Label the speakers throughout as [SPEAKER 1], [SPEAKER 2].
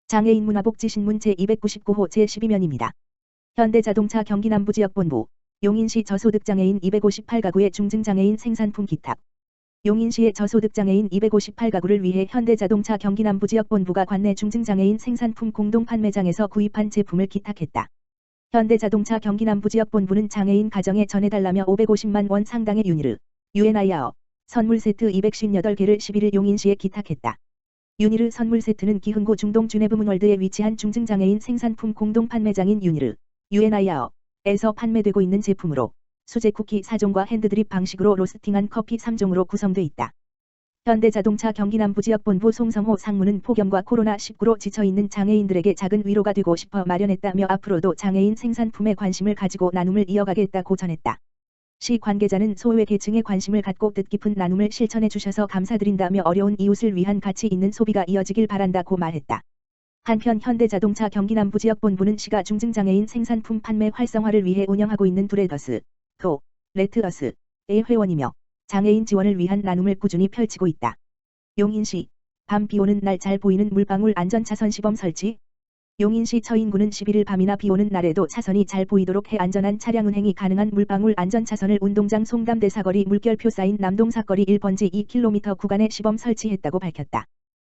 [SPEAKER 1] 장애인 문화복지신문 제299호 제12면입니다. 현대자동차 경기남부지역본부 용인시 저소득장애인 258가구의 중증장애인 생산품 기탁. 용인시의 저소득장애인 258가구를 위해 현대자동차 경기남부지역본부가 관내 중증장애인 생산품 공동판매장에서 구입한 제품을 기탁했다. 현대자동차 경기남부지역본부는 장애인 가정에 전해달라며 550만 원 상당의 유니르 선물 세트 258개를 11일 용인시에 기탁했다. 유니르 선물 세트는 기흥구 중동 주네브문월드에 위치한 중증장애인 생산품 공동판매장인 유니르에서 판매되고 있는 제품으로 수제 쿠키 4종과 핸드드립 방식으로 로스팅한 커피 3종으로 구성돼 있다. 현대자동차 경기남부지역본부 송성호 상무는 폭염과 코로나19로 지쳐있는 장애인들에게 작은 위로가 되고 싶어 마련했다며 앞으로도 장애인 생산품에 관심을 가지고 나눔을 이어가겠다고 전했다. 시 관계자는 소외 계층에 관심을 갖고 뜻깊은 나눔을 실천해 주셔서 감사드린다며 어려운 이웃을 위한 가치 있는 소비가 이어지길 바란다고 말했다. 한편 현대자동차 경기남부지역본부는 시가 중증장애인 생산품 판매 활성화를 위해 운영하고 있는 레트어스의 회원이며 장애인 지원을 위한 나눔을 꾸준히 펼치고 있다. 용인시 밤 비오는 날 잘 보이는 물방울 안전차선 시범 설치. 용인시 처인구는 11일 밤이나 비오는 날에도 차선이 잘 보이도록 해 안전한 차량 운행이 가능한 물방울 안전차선을 운동장 송담대 사거리 물결표 쌓인 남동 사거리 1번지 2km 구간에 시범 설치했다고 밝혔다.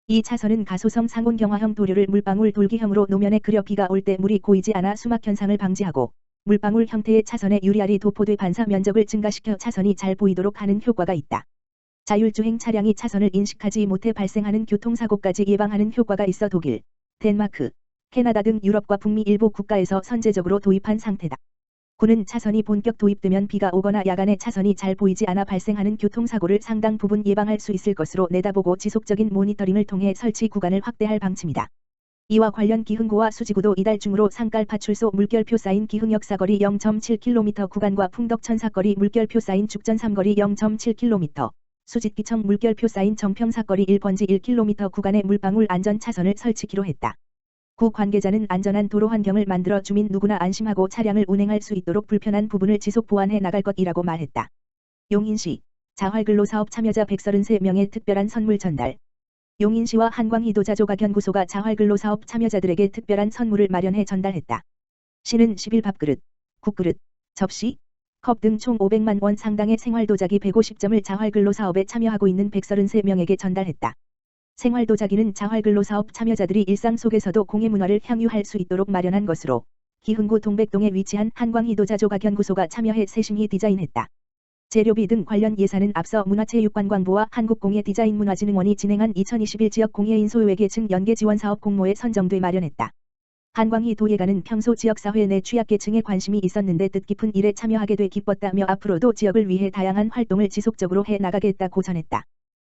[SPEAKER 1] 이 차선은 가소성 상온경화형 도료를 물방울 돌기형으로 노면에 그려 비가 올 때 물이 고이지 않아 수막 현상을 방지하고 물방울 형태의 차선에 유리알이 도포돼 반사 면적을 증가시켜 차선이 잘 보이도록 하는 효과가 있다. 자율주행 차량이 차선을 인식하지 못해 발생하는 교통사고까지 예방하는 효과가 있어 독일, 덴마크, 캐나다 등 유럽과 북미 일부 국가에서 선제적으로 도입한 상태다. 구는 차선이 본격 도입되면 비가 오거나 야간에 차선이 잘 보이지 않아 발생하는 교통사고를 상당 부분 예방할 수 있을 것으로 내다보고 지속적인 모니터링을 통해 설치 구간을 확대할 방침이다. 이와 관련 기흥구와 수지구도 이달 중으로 상깔파출소 물결표 쌓인 기흥역 사거리 0.7km 구간과 풍덕천 사거리 물결표 쌓인 죽전 3거리 0.7km, 수지기청 물결표 쌓인 정평 사거리 1번지 1km 구간에 물방울 안전 차선을 설치기로 했다. 구 관계자는 안전한 도로 환경을 만들어 주민 누구나 안심하고 차량을 운행할 수 있도록 불편한 부분을 지속 보완해 나갈 것이라고 말했다. 용인시 자활근로사업 참여자 133명의 특별한 선물 전달. 용인시와 한광희도자조각연구소가 자활근로사업 참여자들에게 특별한 선물을 마련해 전달했다. 시는 10일 밥그릇, 국그릇, 접시, 컵 등 총 500만 원 상당의 생활도자기 150점을 자활근로사업에 참여하고 있는 133명에게 전달했다. 생활도자기는 자활근로사업 참여자들이 일상 속에서도 공예문화를 향유할 수 있도록 마련한 것으로 기흥구 동백동에 위치한 한광희도자조각연구소가 참여해 세심히 디자인했다. 재료비 등 관련 예산은 앞서 문화체육관광부와 한국공예디자인문화진흥원이 진행한 2021 지역공예인 소외계층 연계지원사업 공모에 선정돼 마련했다. 한광희도예가는 평소 지역사회 내 취약계층에 관심이 있었는데 뜻깊은 일에 참여하게 돼 기뻤다며 앞으로도 지역을 위해 다양한 활동을 지속적으로 해 나가겠다고 전했다.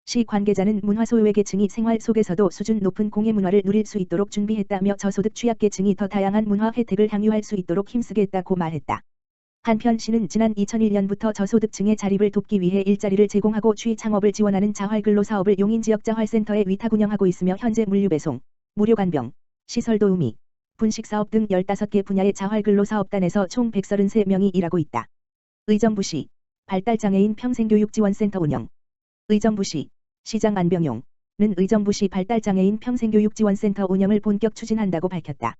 [SPEAKER 1] 시 관계자는 문화소외계층이 생활 속에서도 수준 높은 공예문화를 누릴 수 있도록 준비했다며 저소득 취약계층이 더 다양한 문화 혜택을 향유할 수 있도록 힘쓰겠다고 말했다. 한편 시는 지난 2001년부터 저소득층의 자립을 돕기 위해 일자리를 제공하고 취 창업을 지원하는 자활근로사업을 용인지역자활센터에 위탁 운영하고 있으며 현재 물류배송, 무료간병, 시설도우미, 분식사업 등 15개 분야의 자활근로사업단에서 총 133명이 일하고 있다. 의정부시 발달장애인 평생교육지원센터 운영. 의정부시 시장 안병용은 의정부시 발달장애인 평생교육지원센터 운영을 본격 추진한다고 밝혔다.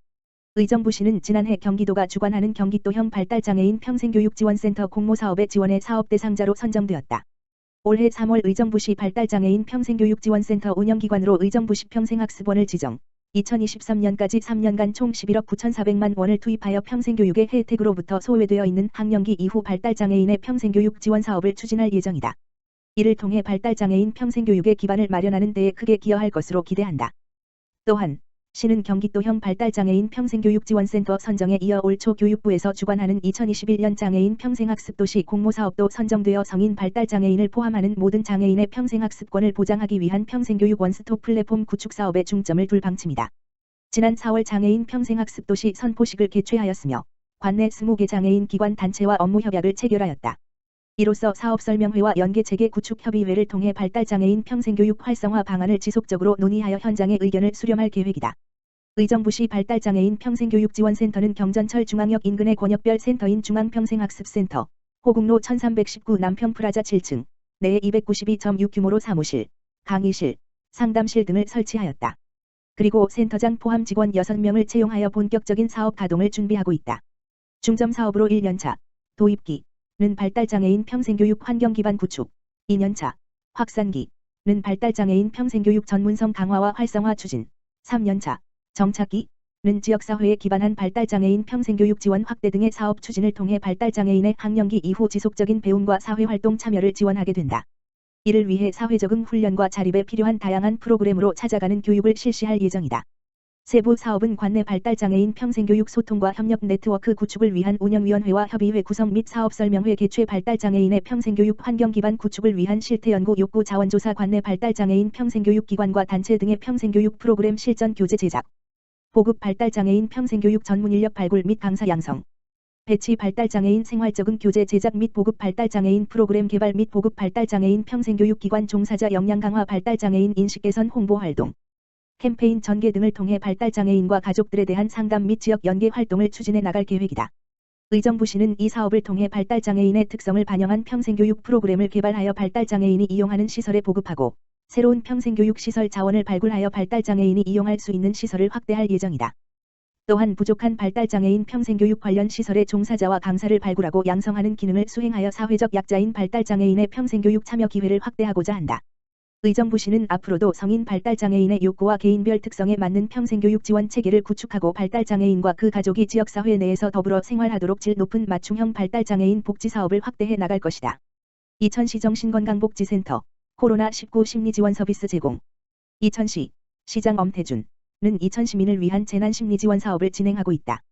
[SPEAKER 1] 의정부시는 지난해 경기도가 주관하는 경기도형 발달장애인 평생교육지원센터 공모사업에 지원해 사업 대상자로 선정되었다. 올해 3월 의정부시 발달장애인 평생교육지원센터 운영기관으로 의정부시 평생학습원을 지정, 2023년까지 3년간 총 11억 9,400만 원을 투입하여 평생교육의 혜택으로부터 소외되어 있는 학령기 이후 발달장애인의 평생교육 지원 사업을 추진할 예정이다. 이를 통해 발달장애인 평생교육의 기반을 마련하는 데에 크게 기여할 것으로 기대한다. 또한 시는 경기도형 발달장애인 평생교육지원센터 선정에 이어 올 초 교육부에서 주관하는 2021년 장애인 평생학습도시 공모사업도 선정되어 성인 발달장애인을 포함하는 모든 장애인의 평생학습권을 보장하기 위한 평생교육 원스톱 플랫폼 구축 사업에 중점을 둘 방침이다. 지난 4월 장애인 평생학습도시 선포식을 개최하였으며 관내 20개 장애인 기관 단체와 업무 협약을 체결하였다. 이로써 사업설명회와 연계체계 구축협의회를 통해 발달장애인 평생교육 활성화 방안을 지속적으로 논의하여 현장의 의견을 수렴할 계획이다. 의정부시 발달장애인 평생교육지원센터는 경전철 중앙역 인근의 권역별 센터인 중앙평생학습센터, 호국로 1319 남평프라자 7층, 내에 292.6 규모로 사무실, 강의실, 상담실 등을 설치하였다. 그리고 센터장 포함 직원 6명을 채용하여 본격적인 사업 가동을 준비하고 있다. 중점 사업으로 1년차 도입기는 발달장애인 평생교육 환경기반 구축, 2년차 확산기는 발달장애인 평생교육 전문성 강화와 활성화 추진, 3년차 정착기는 지역사회에 기반한 발달장애인 평생교육 지원 확대 등의 사업 추진을 통해 발달장애인의 학령기 이후 지속적인 배움과 사회활동 참여를 지원하게 된다. 이를 위해 사회적응 훈련과 자립에 필요한 다양한 프로그램으로 찾아가는 교육을 실시할 예정이다. 세부 사업은 관내 발달장애인 평생교육 소통과 협력 네트워크 구축을 위한 운영위원회와 협의회 구성 및 사업 설명회 개최, 발달장애인의 평생교육 환경 기반 구축을 위한 실태연구 욕구 자원조사, 관내 발달장애인 평생교육 기관과 단체 등의 평생교육 프로그램 실전 교재 제작, 보급 발달장애인 평생교육 전문인력 발굴 및 강사 양성, 배치 발달장애인 생활적응 교재 제작 및 보급 발달장애인 프로그램 개발 및 보급 발달장애인 평생교육 기관 종사자 역량 강화, 발달장애인 인식 개선 홍보 활동, 캠페인 전개 등을 통해 발달장애인과 가족들에 대한 상담 및 지역 연계 활동을 추진해 나갈 계획이다. 의정부시는 이 사업을 통해 발달장애인의 특성을 반영한 평생교육 프로그램을 개발하여 발달장애인이 이용하는 시설에 보급하고, 새로운 평생교육 시설 자원을 발굴하여 발달장애인이 이용할 수 있는 시설을 확대할 예정이다. 또한 부족한 발달장애인 평생교육 관련 시설의 종사자와 강사를 발굴하고 양성하는 기능을 수행하여 사회적 약자인 발달장애인의 평생교육 참여 기회를 확대하고자 한다. 의정부시는 앞으로도 성인 발달장애인의 욕구와 개인별 특성에 맞는 평생교육 지원 체계를 구축하고 발달장애인과 그 가족이 지역사회 내에서 더불어 생활하도록 질 높은 맞춤형 발달장애인 복지사업을 확대해 나갈 것이다. 이천시 정신건강복지센터 코로나19 심리지원 서비스 제공. 이천시 시장 엄태준은 이천시민을 위한 재난심리지원 사업을 진행하고 있다.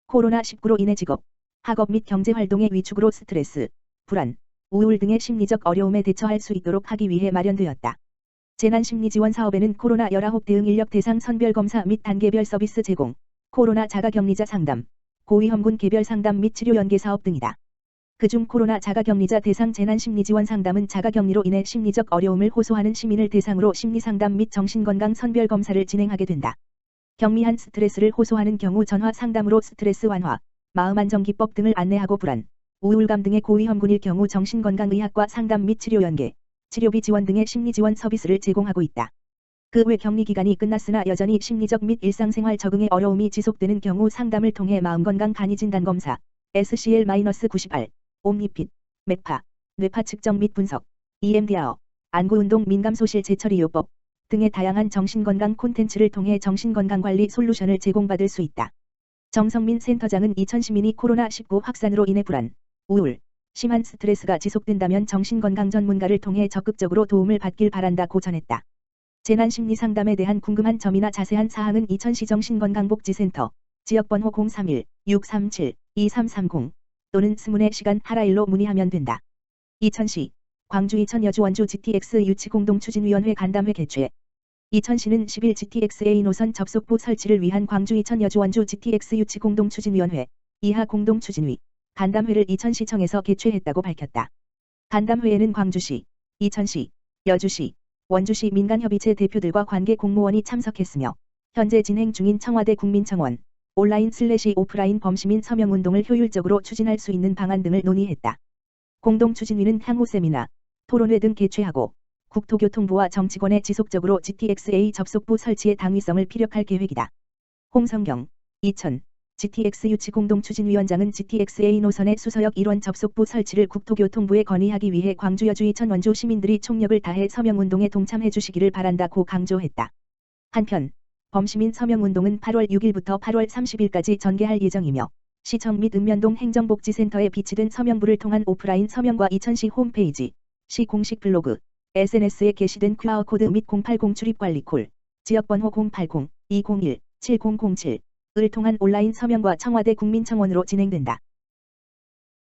[SPEAKER 1] 코로나19로 인해 직업, 학업 및 경제활동의 위축으로 스트레스, 불안, 우울 등의 심리적 어려움에 대처할 수 있도록 하기 위해 마련되었다. 재난심리지원 사업에는 코로나19 대응 인력 대상 선별검사 및 단계별 서비스 제공, 코로나 자가격리자 상담, 고위험군 개별 상담 및 치료 연계 사업 등이다. 그중 코로나 자가격리자 대상 재난심리지원 상담은 자가격리로 인해 심리적 어려움을 호소하는 시민을 대상으로 심리상담 및 정신건강 선별검사를 진행하게 된다. 경미한 스트레스를 호소하는 경우 전화 상담으로 스트레스 완화, 마음안정기법 등을 안내하고 불안, 우울감 등의 고위험군일 경우 정신건강의학과 상담 및 치료 연계, 치료비 지원 등의 심리지원 서비스를 제공하고 있다. 그 외 격리기간이 끝났으나 여전히 심리적 및 일상생활 적응에 어려움이 지속되는 경우 상담을 통해 마음건강 간이진단검사, SCL-98, 옴니핏, 메파, 뇌파 측정 및 분석, EMDR, 안구운동 민감소실 재처리요법 등의 다양한 정신건강 콘텐츠를 통해 정신건강관리 솔루션을 제공받을 수 있다. 정성민 센터장은 이천시민이 코로나19 확산으로 인해 불안, 우울, 심한 스트레스가 지속된다면 정신건강 전문가를 통해 적극적으로 도움을 받길 바란다고 전했다. 재난심리상담에 대한 궁금한 점이나 자세한 사항은 이천시 정신건강복지센터 지역번호 031-637-2330 또는 스문의 시간 하라일로 문의하면 된다. 이천시 광주 이천 여주 원주 GTX 유치 공동추진위원회 간담회 개최. 이천시는 10일 GTX-A 노선 접속부 설치를 위한 광주 이천 여주 원주 GTX 유치 공동추진위원회 이하 공동추진위 간담회를 이천시청에서 개최했다고 밝혔다. 간담회에는 광주시, 이천시, 여주시, 원주시 민간협의체 대표들과 관계 공무원이 참석했으며 현재 진행 중인 청와대 국민청원, 온라인/오프라인 범시민 서명운동을 효율적으로 추진할 수 있는 방안 등을 논의했다. 공동추진위는 향후 세미나, 토론회 등 개최하고 국토교통부와 정치권에 지속적으로 GTX-A 접속부 설치의 당위성을 피력할 계획이다. 홍성경, 이천 GTX 유치 공동추진위원장은 GTX-A 노선의 수서역 1원 접속부 설치를 국토교통부에 건의하기 위해 광주 여주 이천 원주 시민들이 총력을 다해 서명운동에 동참해 주시기를 바란다고 강조했다. 한편 범시민 서명운동은 8월 6일부터 8월 30일까지 전개할 예정이며 시청 및 읍면동 행정복지센터에 비치된 서명부를 통한 오프라인 서명과 이천시 홈페이지, 시 공식 블로그, SNS에 게시된 QR코드 및 080 출입관리 콜, 지역번호 080-201-7007을 통한 온라인 서명과 청와대 국민청원으로 진행된다.